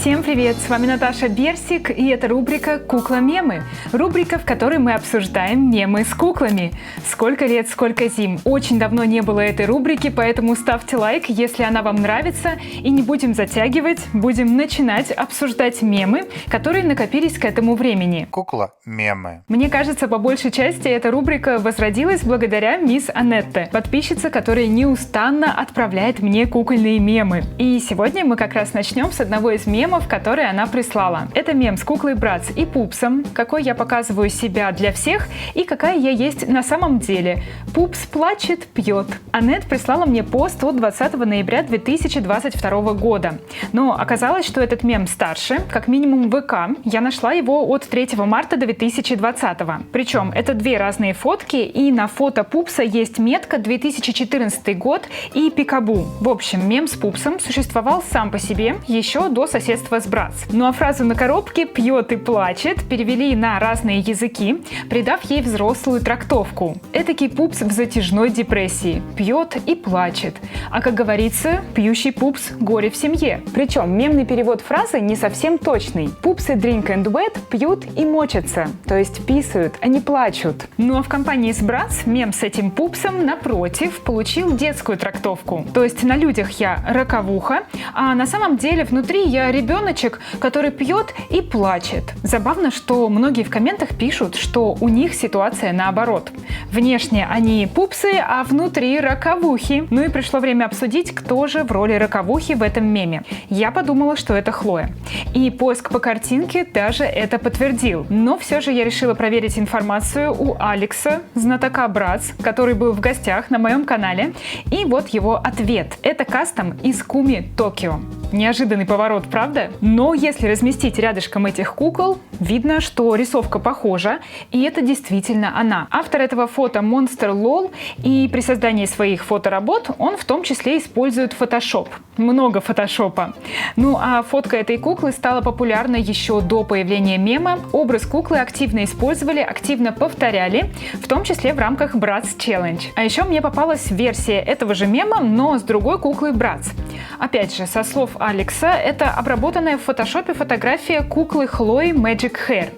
Всем привет! С вами Наташа Берсик, и это рубрика «Кукла-мемы». Рубрика, в которой мы обсуждаем мемы с куклами. Сколько лет, сколько зим. Очень давно не было этой рубрики, поэтому ставьте лайк, если она вам нравится. И не будем затягивать, будем начинать обсуждать мемы, которые накопились к этому времени. Кукла-мемы. Мне кажется, по большей части эта рубрика возродилась благодаря мисс Анетте, подписчице, которая неустанно отправляет мне кукольные мемы. И сегодня мы как раз начнем с одного из мемов, который она прислала. Это мем с куклой Братс и Пупсом, какой я показываю себя для всех и какая я есть на самом деле. Пупс плачет, пьет. Анет прислала мне пост от 20 ноября 2022 года. Но оказалось, что этот мем старше, как минимум в ВК. Я нашла его от 3 марта 2020. Причем это две разные фотки, и на фото Пупса есть метка 2014 год и Пикабу. В общем, мем с Пупсом существовал сам по себе еще до соседства с Братс. Ну а фразу на коробке «пьет и плачет» перевели на разные языки, придав ей взрослую трактовку. Этакий Пупс в затяжной депрессии. Пьет и плачет. А как говорится, пьющий Пупс – горе в семье. Причем мемный перевод фразы не совсем точный. Пупсы drink and wet пьют и мочатся, то есть писают, а не плачут. Ну а в компании с Братс мем с этим Пупсом, напротив, получил детскую трактовку. То есть на людях я раковуха, а на самом деле внутри я ребеночек, который пьет и плачет. Забавно, что многие в комментах пишут, что у них ситуация наоборот. Внешне они пупсы, а внутри раковухи. Ну и пришло время обсудить, кто же в роли раковухи в этом меме. Я подумала, что это Хлоя. И поиск по картинке даже это подтвердил. Но все же я решила проверить информацию у Алекса, знатока Братс, который был в гостях на моем канале. И вот его ответ. Это кастом из Куми Токио. Неожиданный поворот, правда? Но если разместить рядышком этих кукол, видно, что рисовка похожа, и это действительно она. Автор этого фото Monster LOL, и при создании своих фоторабот он в том числе использует Photoshop. Много фотошопа. Ну а фотка этой куклы стала популярна еще до появления мема. Образ куклы активно использовали, активно повторяли, в том числе в рамках Bratz Challenge. А еще мне попалась версия этого же мема, но с другой куклой Bratz. Опять же, со слов Алекса, это обработанная в фотошопе фотография куклы Хлои Magic Hair.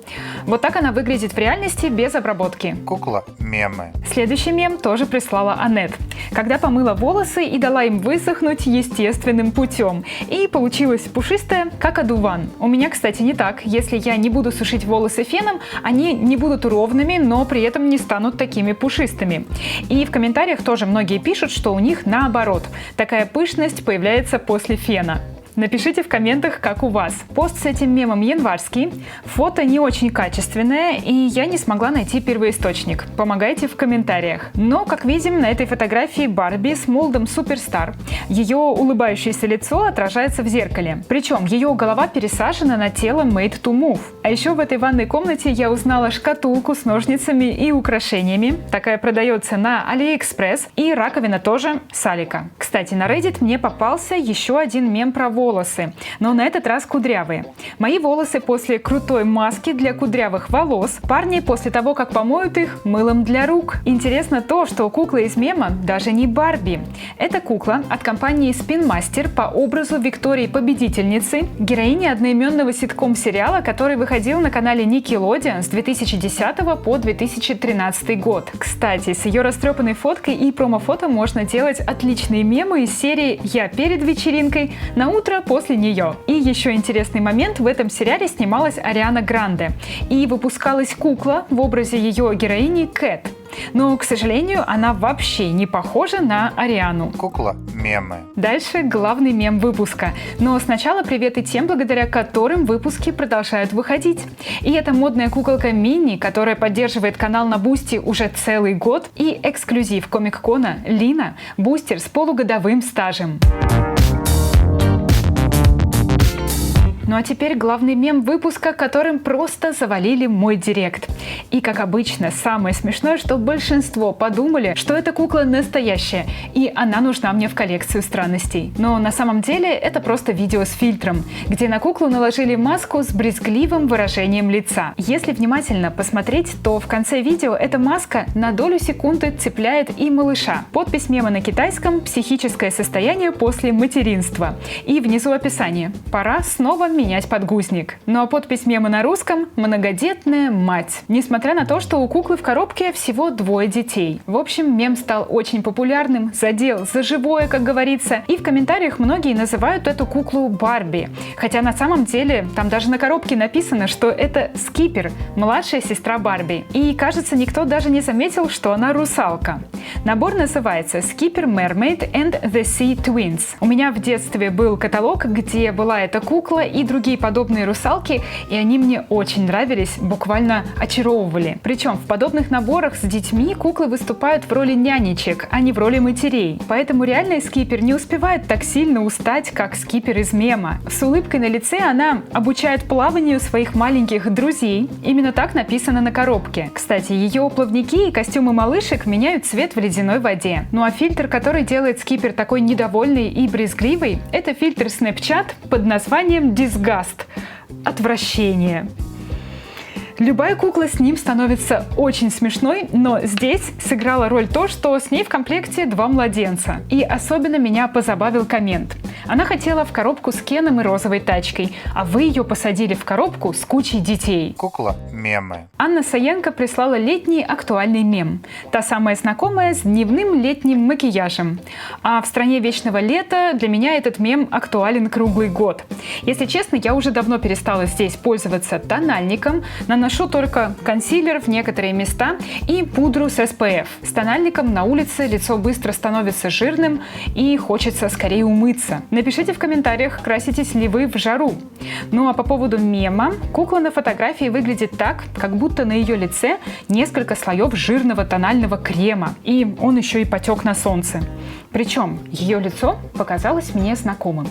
Вот так она выглядит в реальности без обработки. Кукла-мемы. Следующий мем тоже прислала Анет. Когда помыла волосы и дала им высохнуть естественным путем. И получилось пушистое, как одуван. У меня, кстати, не так. Если я не буду сушить волосы феном, они не будут ровными, но при этом не станут такими пушистыми. И в комментариях тоже многие пишут, что у них наоборот. Такая пышность появляется после фена. Напишите в комментах, как у вас. Пост с этим мемом январский. Фото не очень качественное, и я не смогла найти первоисточник. Помогайте в комментариях. Но, как видим, на этой фотографии Барби с молдом Суперстар. Ее улыбающееся лицо отражается в зеркале. Причем ее голова пересажена на тело Made to Move. А еще в этой ванной комнате я узнала шкатулку с ножницами и украшениями. Такая продается на AliExpress. И раковина тоже с Алика. Кстати, на Reddit мне попался еще один мем про волосы, но на этот раз кудрявые. Мои волосы после крутой маски для кудрявых волос, парни после того, как помоют их мылом для рук. Интересно то, что кукла из мема даже не Барби. Это кукла от компании Spin Master по образу Виктории Победительницы, героини одноименного ситком-сериала, который выходил на канале Nickelodeon с 2010 по 2013 год. Кстати, с ее растрепанной фоткой и промо-фото можно делать отличные мемы из серии «Я перед вечеринкой», «На утро после нее». И еще интересный момент, в этом сериале снималась Ариана Гранде и выпускалась кукла в образе ее героини Кэт. Но, к сожалению, она вообще не похожа на Ариану. Кукла-мемы. Дальше главный мем выпуска. Но сначала привет и тем, благодаря которым выпуски продолжают выходить. И это модная куколка Минни, которая поддерживает канал на Бусти уже целый год, и эксклюзив Комик-кона Лина, бустер с полугодовым стажем. Ну а теперь главный мем выпуска, которым просто завалили мой директ. И как обычно, самое смешное, что большинство подумали, что эта кукла настоящая, и она нужна мне в коллекцию странностей. Но на самом деле это просто видео с фильтром, где на куклу наложили маску с брезгливым выражением лица. Если внимательно посмотреть, то в конце видео эта маска на долю секунды цепляет и малыша. Подпись мема на китайском «Психическое состояние после материнства». И внизу описание. Пора снова поменять подгузник. Ну а подпись мема на русском – «Многодетная мать». Несмотря на то, что у куклы в коробке всего 2 детей. В общем, мем стал очень популярным, задел за живое, как говорится. И в комментариях многие называют эту куклу Барби. Хотя на самом деле там даже на коробке написано, что это Скипер, младшая сестра Барби. И кажется, никто даже не заметил, что она русалка. Набор называется Skipper Mermaid and the Sea Twins. У меня в детстве был каталог, где была эта кукла и другие подобные русалки, и они мне очень нравились, буквально очаровывали. Причем в подобных наборах с детьми куклы выступают в роли нянечек, а не в роли матерей. Поэтому реальный Скипер не успевает так сильно устать, как Скипер из мема. С улыбкой на лице она обучает плаванию своих маленьких друзей. Именно так написано на коробке. Кстати, ее плавники и костюмы малышек меняют цвет в ледяной воде. Ну а фильтр, который делает Скипер такой недовольный и брезгливый, это фильтр Snapchat под названием Disgust – отвращение. Любая кукла с ним становится очень смешной, но здесь сыграла роль то, что с ней в комплекте 2 младенца. И особенно меня позабавил коммент. Она хотела в коробку с Кеном и розовой тачкой, а вы ее посадили в коробку с кучей детей. Кукла мемы. Анна Саенко прислала летний актуальный мем. Та самая знакомая с дневным летним макияжем. А в стране вечного лета для меня этот мем актуален круглый год. Если честно, я уже давно перестала здесь пользоваться тональником, наношу только консилер в некоторые места и пудру с SPF. С тональником на улице лицо быстро становится жирным и хочется скорее умыться. Напишите в комментариях, краситесь ли вы в жару. Ну а по поводу мема, кукла на фотографии выглядит так, как будто на ее лице несколько слоев жирного тонального крема. И он еще и потек на солнце. Причем ее лицо показалось мне знакомым.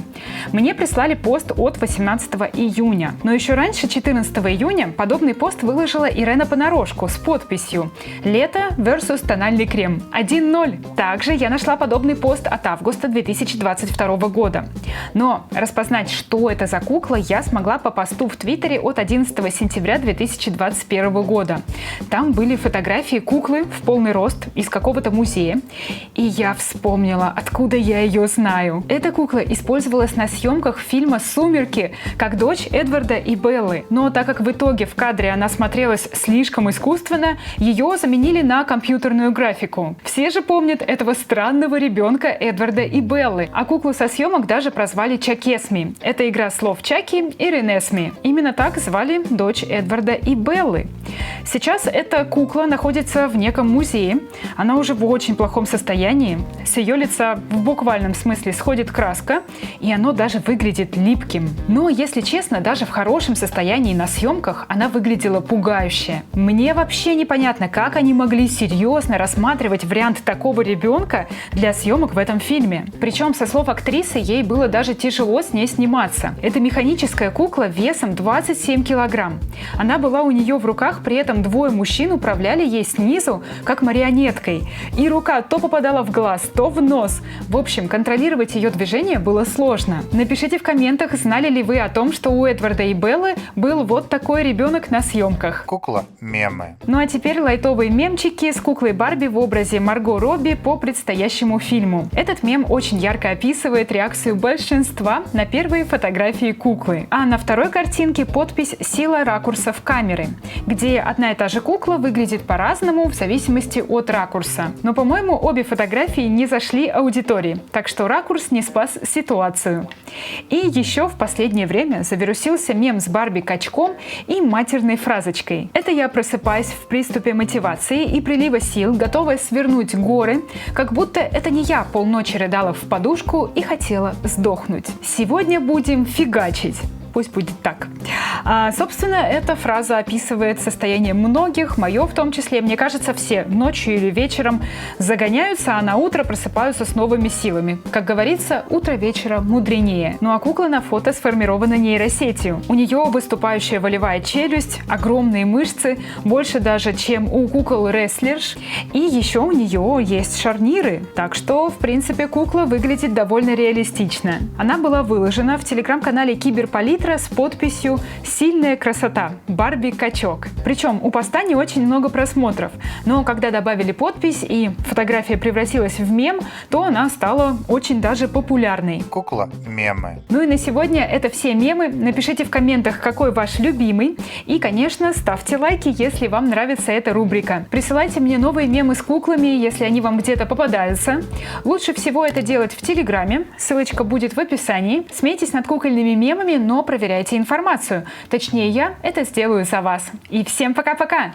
Мне прислали пост от 18 июня. Но еще раньше, 14 июня, подобный пост выложила Ирена Понарошку с подписью «Лето versus тональный крем 1.0». Также я нашла подобный пост от августа 2022 года. Но распознать, что это за кукла, я смогла по посту в Твиттере от 11 сентября 2021 года. Там были фотографии куклы в полный рост из какого-то музея. И я вспомнила, откуда я ее знаю. Эта кукла использовалась на съемках фильма «Сумерки» как дочь Эдварда и Беллы. Но так как в итоге в кадре она смотрелась слишком искусственно, ее заменили на компьютерную графику. Все же помнят этого странного ребенка Эдварда и Беллы. А куклу со съемок даже прозвали Чакесми. Это игра слов Чаки и Ренесми. Именно так звали дочь Эдварда и Беллы. Сейчас эта кукла находится в неком музее. Она уже в очень плохом состоянии. С ее лица в буквальном смысле сходит краска, и оно даже выглядит липким. Но, если честно, даже в хорошем состоянии на съемках она выглядела пугающе. Мне вообще непонятно, как они могли серьезно рассматривать вариант такого ребенка для съемок в этом фильме. Причем, со слов актрисы, ей было даже тяжело с ней сниматься. Это механическая кукла весом 27 килограмм. Она была у нее в руках, при этом 2 мужчин управляли ей снизу, как марионеткой. И рука то попадала в глаз, то в нос. В общем, контролировать ее движение было сложно. Напишите в комментах, знали ли вы о том, что у Эдварда и Беллы был вот такой ребенок на съемках. Кукла мемы. Ну а теперь лайтовые мемчики с куклой Барби в образе Марго Робби по предстоящему фильму. Этот мем очень ярко описывает реакцию большинства на первые фотографии куклы. А на второй картинке подпись «Сила ракурсов камеры», где одна и та же кукла выглядит по-разному в зависимости от ракурса. Но, по-моему, обе фотографии не зашли аудитории, так что ракурс не спас ситуацию. И еще в последнее время завирусился мем с Барби-качком и матерной фразочкой. Это я просыпаюсь в приступе мотивации и прилива сил, готовая свернуть горы, как будто это не я полночи рыдала в подушку и хотела сдохнуть. Сегодня будем фигачить. Пусть будет так. Собственно, эта фраза описывает состояние многих, мое в том числе. Мне кажется, все ночью или вечером загоняются, а на утро просыпаются с новыми силами. Как говорится, утро вечера мудренее. Ну а кукла на фото сформирована нейросетью. У нее выступающая волевая челюсть, огромные мышцы, больше даже, чем у кукол-рестлерш. И еще у нее есть шарниры. Так что, в принципе, кукла выглядит довольно реалистично. Она была выложена в телеграм-канале Киберполиции Твиттера с подписью «Сильная красота. Барби-качок». Причем у поста не очень много просмотров, но когда добавили подпись и фотография превратилась в мем, то она стала очень даже популярной. Кукла – мемы. Ну и на сегодня это все мемы. Напишите в комментах, какой ваш любимый. И, конечно, ставьте лайки, если вам нравится эта рубрика. Присылайте мне новые мемы с куклами, если они вам где-то попадаются. Лучше всего это делать в Телеграме. Ссылочка будет в описании. Смейтесь над кукольными мемами, но проверяйте информацию. Точнее, я это сделаю за вас. И всем пока-пока!